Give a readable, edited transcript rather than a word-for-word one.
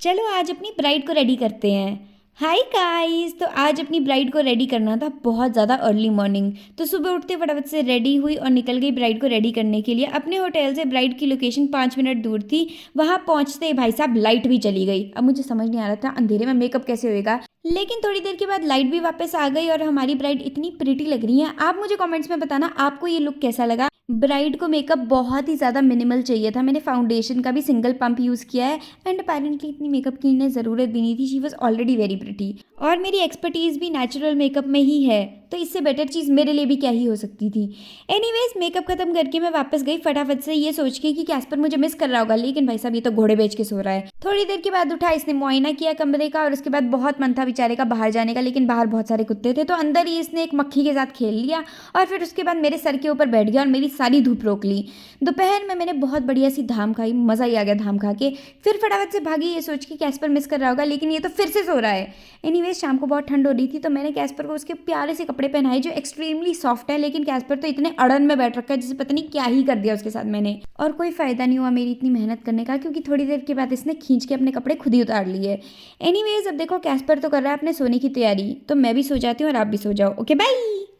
चलो आज अपनी ब्राइड को रेडी करते हैं। हाय गाइस, तो आज अपनी ब्राइड को रेडी करना था बहुत ज़्यादा अर्ली मॉर्निंग। तो सुबह उठते फटाफट से रेडी हुई और निकल गई ब्राइड को रेडी करने के लिए। अपने होटल से ब्राइड की लोकेशन 5 मिनट दूर थी। वहाँ पहुँचते ही भाई साहब लाइट भी चली गई। अब मुझे समझ नहीं आ रहा था अंधेरे में मेकअप कैसे होएगा, लेकिन थोड़ी देर के बाद लाइट भी वापस आ गई और हमारी ब्राइड इतनी प्रिटी लग रही है। आप मुझे कमेंट्स में बताना आपको ये लुक कैसा लगा। ब्राइड को मेकअप बहुत ही ज़्यादा मिनिमल चाहिए था। मैंने फाउंडेशन का भी सिंगल पंप यूज़ किया है एंड अपेरेंटली इतनी मेकअप की इन्हें ज़रूरत भी नहीं थी। She was already very pretty और मेरी एक्सपर्टीज़ भी नेचुरल मेकअप में ही है, तो इससे बेटर चीज़ मेरे लिए भी क्या ही हो सकती थी। एनीवेज मेकअप खत्म करके मैं वापस गई फटाफट से, ये सोच के कि कैस्पर मुझे मिस कर रहा होगा, लेकिन भाई साहब ये तो घोड़े बेच के सो रहा है। थोड़ी देर के बाद उठा, इसने मुआयना किया कमरे का और उसके बाद बहुत मन था बेचारे का बाहर जाने का, लेकिन बाहर बहुत सारे कुत्ते थे, तो अंदर ही इसने एक मक्खी के साथ खेल लिया और फिर उसके बाद मेरे सर के ऊपर बैठ गया और मेरी सारी धूप रोक ली। दोपहर में मैंने बहुत बढ़िया सी धाम खाई, मज़ा ही आ गया धाम खा के। फिर फटाफट से भागी ये सोच के कैस्पर मिस कर रहा होगा, लेकिन ये तो फिर से सो रहा है। एनीवेज शाम को बहुत ठंड हो रही थी, तो मैंने कैस्पर को उसके प्यारे से कपड़े पहनाए जो एक्सट्रीमली सॉफ्ट है, लेकिन कैस्पर तो इतने अड़न में बैठ रखा है जैसे पता नहीं क्या ही कर दिया उसके साथ मैंने। और कोई फ़ायदा नहीं हुआ मेरी इतनी मेहनत करने का, क्योंकि थोड़ी देर के बाद इसने खींच के अपने कपड़े खुद ही उतार लिए। एनीवेज अब देखो कैस्पर तो कर रहा है अपने सोने की तैयारी, तो मैं भी सो जाती हूँ और आप भी सो जाओ। Okay bye.